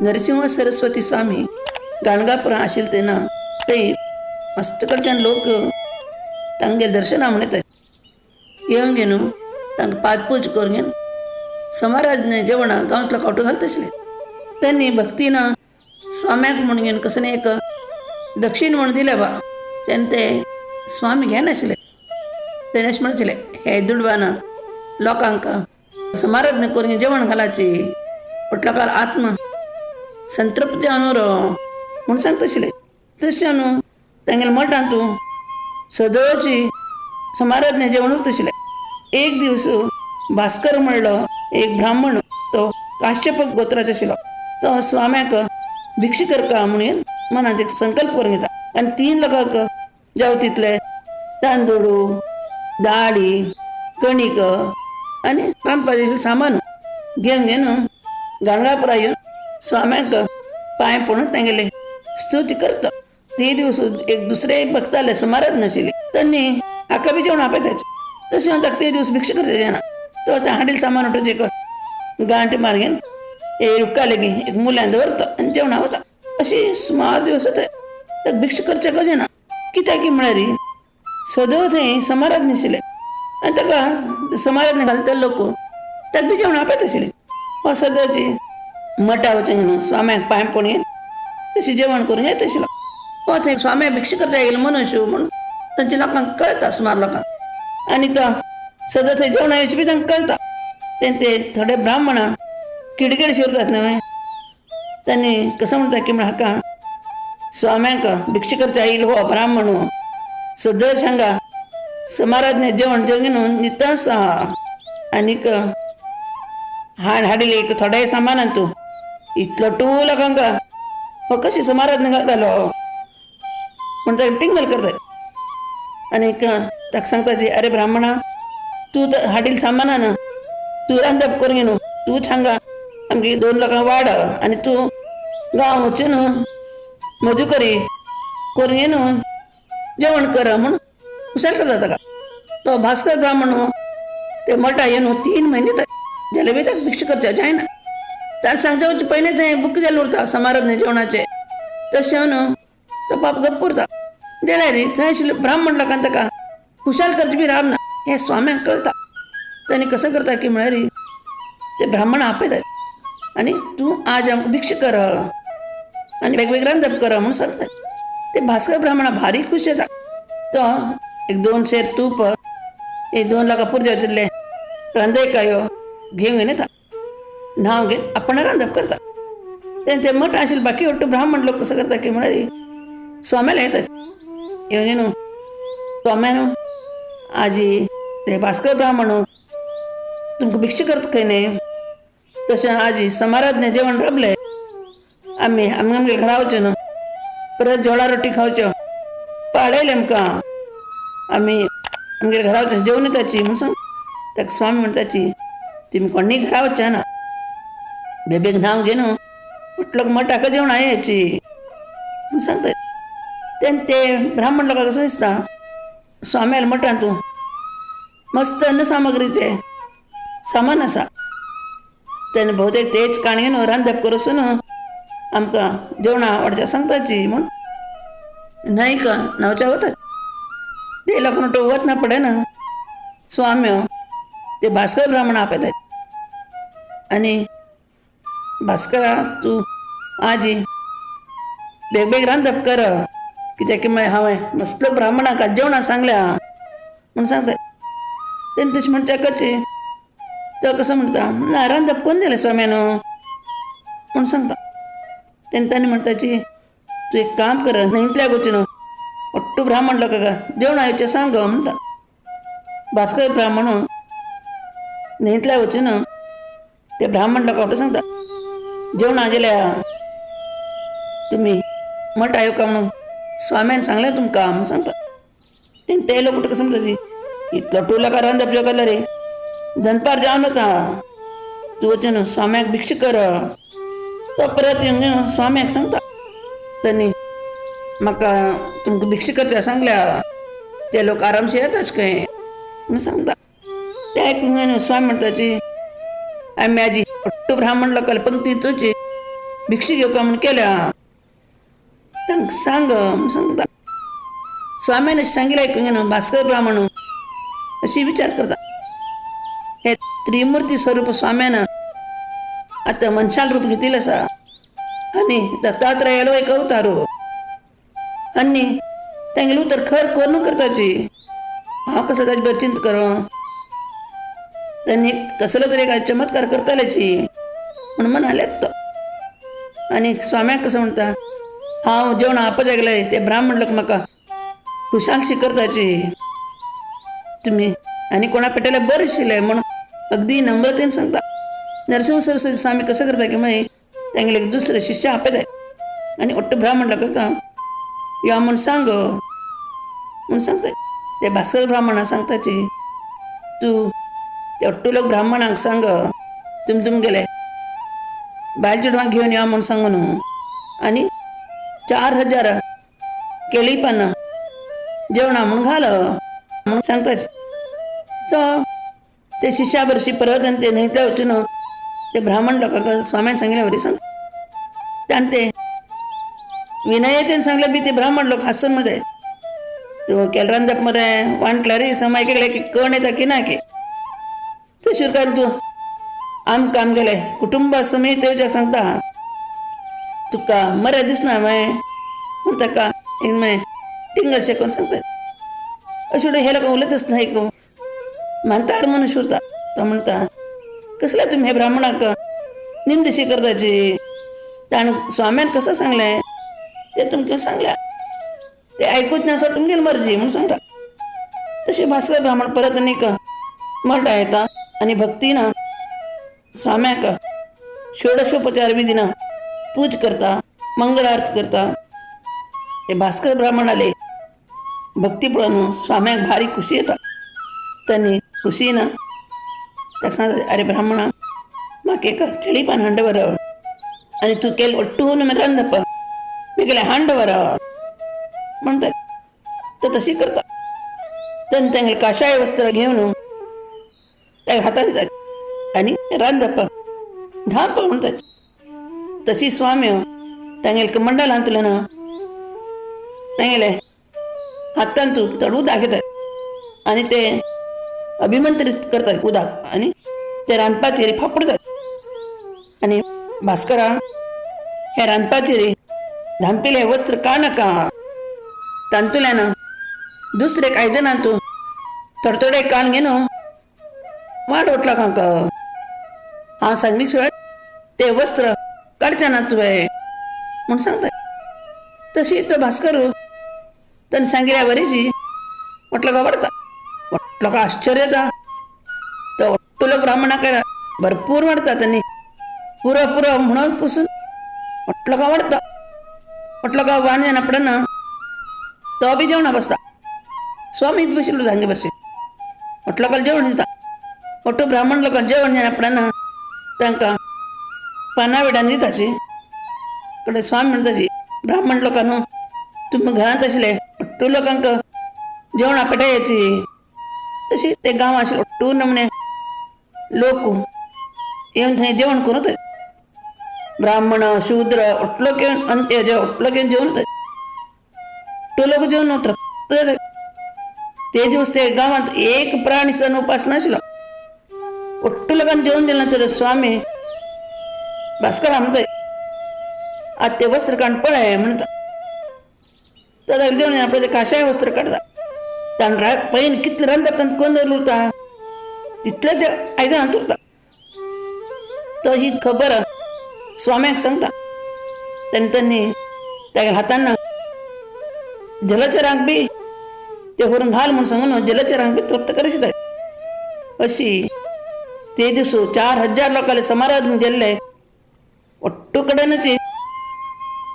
नरसिंह सरस्वती स्वामी गाणगापुरा आशिल तेन्ना थंय मस्त कडच्यान लोक तांगेले दर्शना म्हण येतात. येवन घेवन तांकां पादपूज करून घेवन समाराधने जेवणा गांवतलो खावटो घालता आशिल्ले. त्यांनी भक्तीन स्वाम्याक म्हण घेवन कसं एक दक्षिण म्हण दिले बा. तेन्ना ते स्वामी घेनाशिल्ले. तेणे अशें म्हणशिल्ले हे दुडवान लोकांक समाराधने करून जेवण घालाची म्हटल्यार आत्म संतृप्ती अनुरो म्हूण सांगता आशिल्ले. तशें न्हू तांगेले मठांत तूं सदळची समाराधने जेवण उरता आशिल्लें. एक दीस भास्कर म्हणलो एक ब्राह्मण, तो काश्यप गोत्राचो आशिल्लो. तो स्वाम्याक भिक्षा करता म्हणून मनांत एक संकल्प करून घेता आनी 3 लोकांक जाव तितले तांदूळ, दाळी, कणीक आनी रांदपाचें सामान घेवन गाणगापुरा येवन स्वाम्याक पांय पडून तांगेली स्तुती करता. ते दीस एक दुसरे भक्त आले, समाराधना आशिल्ली. त्यांनी हाका बी जेवण आपयताचे. तशें ताका ते दीस भिक्षा करचें जायना. तो त्या हाडील सामान उठोवचें एक गांठ मारगेन रुक्का लेगी एक मुल्यान दवरता आनी जेवणा वता. अशी सुमार दिवस जाता. ताका भिक्षा करचें कशें ना. कित्याक की म्हळ्यार सदळ थंय समाराधना आशिल्ले आनी ताका समाराधना घालता लोक ताका बी जेवण आपयता आशिल्ले. हो सदळची मठा वचून न्हू स्वाम्याक पांय पडून तशें जेवण करून येता आशिल्लो. हो थंय स्वाम्या भिक्षा करता येयलो मनुष्य म्हणून तांच्या लोकांक कळटा, सुमार लोकांक. आनी तो सदां थंय जेवणा येवची बी तांकां कळटा. ते थोडे ब्राह्मण किडकिड शिरतात न्हय. तांणी कसं म्हणटा की हाका स्वाम्याक भिक्षा करचा येयलो हो ब्राह्मण सदळ सांगा समाराधने जेवण जेवून नितळस आनीक हाडिल्ले एक थोड्या सामानान तूं इतलो टू लोकांक हो कशी समाराधने घालतालो म्हण ताका टिंगल करता. आनीक ताका सांगता अरे ब्राह्मणा, तूं हाडील सामानान तूं रांदप करून घेवन तूं हांगा आमगे 2 लोकांक वाड आनी तूं गांव वचून मजुकरी करून घेवन जेवण कर म्हूण हुशार करता ताका. तो भास्कर ब्राह्मण ते मठा येवन 3 म्हयने जाल्यार बी ताका भिक्षा करचें जायना. ताका सांगता वचचे पयलीं थंय बुक जाल्ले उरता समाराधने जेवणाचे. तशें न्हू तो बाप गप्प उरता. जाल्यार थंय आशिल्ले ब्राह्मण लोकांक ताका हुशार करचे बी रावना. हें स्वाम्याक कळटा. तांणी कसं करता की म्हळ्यार ते ब्राह्मण आपयतात आनी तूं आज आमकां भिक्षा कर आनी वेगवेगळें रांदप कर म्हूण सांगता. ते भास्कर ब्राह्मणा भारी खूश जाता. तो एक 2 सेर तूप एक 2 लोकां पुरते तितले रांदयकायो घेवन येता. न्हांव घेवन आपण रांदप करता. ते मठ आशिल्ले बाकी वाटतो ब्राह्मण लोक कसं करता की म्हळ्यार स्वाम्याला येतात. येवन स्वाम्यान आजी ते भास्कर ब्राह्मण तुमकां भिक्षा करता खंय न्ही. तशें आजी समाराधने जेवण राबलें. आमी आमगे घरा वचून न्हू परत जोळा रोटी खावच्यो पाडयले आमकां. आमी आमगे घरा वचून जेवण येताची म्हूण सांग. ताका स्वामी म्हणटाची तुमी कोणी घरा वचचे ना. बेबेक न्हांव घेवन म्हटलो मठाक जेवणा येवची म्हूण सांगता. तेन्ना ते ब्राह्मण लोकांक कसो दिसता स्वाम्याल्या मठांत तूं मस्त अन्न सामग्रीचे सामान आसा. तेन्ना भोवतेक तेच काणयेन रांदप करूसून आमकां जेवणा वाडच्या सांगताची म्हूण न्हंयक न्हांवच्या वतात. ते लोकांक तो वतना पडना. स्वाम्यो ते भास्कर ब्राह्मण आपयतात आनी भास्करा तूं आजी बेग रांदप कर कित्याक की मागीर हांवें मसलो ब्राह्मणाक जेवणा सांगल्या म्हूण सांगता. तेन्ना तशें म्हणच्या करची. तो कसो म्हणटा ना रांदप कोण दिलें स्वाम्यान म्हूण सांगता. तेन्ना तांणी म्हणटाची तूं एक काम कर न्हंयतल्याक वचून ओट्टू ब्राह्मण लोकांक जेवणा येवचें सांग म्हणटा. भास्कर ब्राह्मण न्हंयतल्याक वचून ते ब्राह्मण लोकांक सांगता जेवणा गेल्या तुमी मठा येवका म्हणून स्वाम्यान सांगलें तुमकां म्हूण सांगता. तेन्ना ते लोक कसो म्हणटा इतलो टू लोकां रांदप जेवला रे दनपार जावन वता. तूं वचून स्वाम्याक भिक्षा कर. तो परत येवन स्वाम्याक सांगता. तांणी म्हाका तुमकां भिक्षा करचें सांगल्या ते लोक आरामशीर येताच खंय म्हूण सांगता. ते आयकून स्वामी म्हणटाची आमी आजी ओट्टू ब्राह्मण लोकांक पंक्ती तुची भिक्षी घेऊ का म्हणून केल्या. तांक सांग म्हणून सांगता. स्वाम्याने सांगितलं ऐकून घेणं भास्कर ब्राह्मण अशी विचार करता. हे त्रिमूर्ती स्वरूप स्वाम्यानं आता मनशाल रूप घेतील असा आणि दत्तात्रयाला एक अवतारो आणि त्यांगेल उतर खर कोण करताची हा कसं त्याची बचिंत करो त्यांनी कसलं तरी काय चमत्कार करताल्याची म्हणून म्हणाले. आणि स्वाम्याक कसं म्हणता हांव जेवण आपजा गेलाय ते ब्राह्मण लोक म्हाका खुशालशी करताची तुम्ही आणि कोणा पेटयला बरें आशिल्लें म्हणून अगदी नम्रतेन सांगता. नरसिंह सरस्वती स्वामी कसं करता की मागीर तांगेले दुसरे शिष्य आपयताय आणि ಒಟ್ಟು ब्राह्मण लोकांका या म्हूण सांग म्हणून सांगताय. ते भास्कर ब्राह्मणा सांगताची तूं ते ಒಟ್ಟು लोक ब्राह्मणांक सांग तुमगेले बायल चेडवांक घेवन या म्हूण सांगू न्हू आणि 4000 केळी पानां जेवणा म्हूण घाल म्हणून सांगताची. तो ते शिष्या बरशी परत आणि ते न्हयतले वचून ते ब्राह्मण लोकांक स्वाम्यान सांगिल्ले वरी सांग. आणि ते विनयतेन सांगले बी ते ब्राह्मण लोक हासन मध्ये तूं केल रांदप मरे वांटला रे समाय केले की कण येता की ना की ते शिरकायल तूं आमकां आमगेले कुटुंबा समेत येवच्या सांगता तुका मरे दिसना माय म्हूण ताका मागीर टिंगर शेकोन सांगता. अशें हे लोक उलयतच न्हय गो मानतार म्हणून शिरता. तो म्हणटा कसले तुम्ही हे ब्राह्मणाक निंदशी करताची ताणें स्वाम्यान कसं सांगलें ते तुमकां सांगल्या ते ऐकूच ना सो तुमगेली मर्जी म्हणून सांगता. तशें भास्कर ब्राह्मण परत आनीक मठ येता आणि भक्तीन स्वाम्याक षोडशोपचार विधीन पूज करता मंगळ आरती करता. ते भास्कर ब्राह्मणाले भक्ती पळोवन स्वाम्याक भारी खुशी येता. त्यांनी खुशीन ताका सांगता अरे ब्राह्मणा म्हाका एक केळी पान हांड वर आणि तूं केल ಒಟ್ಟು रांदप मी हांड वर म्हणतात. तो तशी करता. तेन्ना तांगेले काशाय वस्त्र घेवन ताका हाताक दितात आणि रांदप धाप म्हणतात. तशी स्वामी तांगेले कमंडल हांतलें ना तांगेले हातान तूं चड उदक घेतात आणि ते अभिमंत्रीत करतात उदक आणि ते रांदपाचेर फापडतात. आणि भास्करा हे रांदपाचेर धांपिले वस्त्र का नाका तांतुल्यान दुसरे आयदनां तूं थोडे कान घेन वाट ओटला कांका हांव सांगली शिवाय ते वस्त्र काडचे ना तुवें म्हूण सांगता. तशी तो भास्कर ताणें सांगिल्ल्या वरीची म्हटलं का वाडता. म्हटलं आश्चर्य येता. तो ಒಟ್ಟು लोक ब्राह्मणाक भरपूर वाडता त्यांनी पुरो पुरो म्हणून पुसून म्हटलं का वाडता. म्हटलं का वाण जायना पडना तो बी जेवणा बसता. स्वामी बी बशिल्लो जांगे बरशी म्हटलं का जेवण दिता. ಒಟ್ಟು ब्राह्मण लोकांक जेवण जायना पडना तांकां पानां विडान दिताची कडे स्वामी म्हणटाची ब्राह्मण लोकां न्हू तुमी घरांत आशिल्ले ಒಟ್ಟು लोकांक जेवणा पेटयाची. तशी ते गांव आशिल्ले ಒಟ್ಟು नमणे लोक येवन थंय जेवण करून वतात. ब्राह्मण शूद्र ಒಟ್ಟು लोक येवन अंत्य ಒಟ್ಟು लोक येवन जेवण वतात. ಒಟ್ಟು लोक जेवण वतात. ते दिवस ते गांवांत एक प्राणी सण उपास नाशिल्लो. ಒಟ್ಟು लोकांक जेवण दिलें तर स्वामी भास्करा म्हणटाय आज ते वस्त्र काडून पळय म्हणटा. तो जेवण आपले ते काशाय वस्त्र काडता. ताणें पयलीं कितलें रांदप ताणें कोण उरता तितलें ते आयदनांत उरता. तो ही खबर स्वाम्याक सांगता. त्यांनी ताच्या हातान जलचरांक बी ते व्हरून घाल म्हणून सांगून जलचरांक बी तृप्त करशिताय. अशी ते दिवस 4000 लोकांले समाराधन गेल्ले ಒಟ್ಟು कडेनच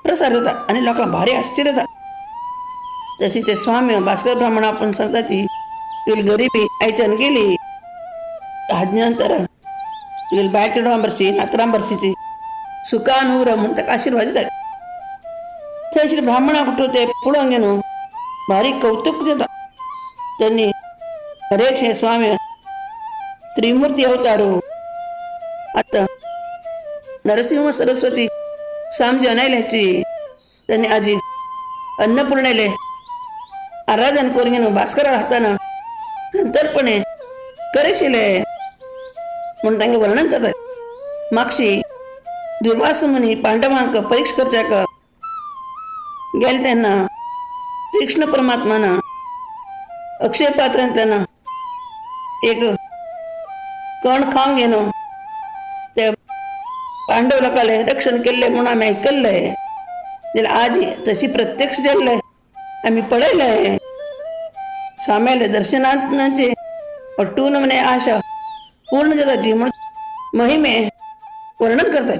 प्रसार जाता आणि लोकांक भारी आश्चर्य जाता. तशी ते स्वामी भास्कर ब्राह्मण आपण सांगताची तुवें गरिबी आयच्यान गेली हाजे नंतर तुवें बायल चेडवां बरशी नातरां बरशीची सुखान उर म्हणून ताका आशिर्वाद दितात. थंय आशिल्ले ब्राह्मणाक उठून ते पळोवंक घेवन भारी कौतुक जाता. त्यांनी खरेच हे स्वामी त्रिमूर्ती अवतारू आता नरसिंह सरस्वती साम आयल्याची त्यांनी आजी अन्नपूर्णेले आराधन करून भास्करा हाताना संतर्पणे करेशिले म्हणून तांगे वर्णन करतात. मागशी दुर्वास मुनी पांडवांक परीक्षा करच्याक गेले तेन्ना कृष्ण परमात्माना अक्षय पात्रांतल्यान एक कण खावंक घेनो ते पांडव लोकांले रक्षण केल्ले म्हणून आमी आयकल्ले. जाल्यार आज तशी प्रत्यक्ष जाल्ले आमी पळयले. स्वाम्याले दर्शनांचे अट्टून म्हणे आशा पूर्ण जाताची म्हूण महिमे वर्णन करतात.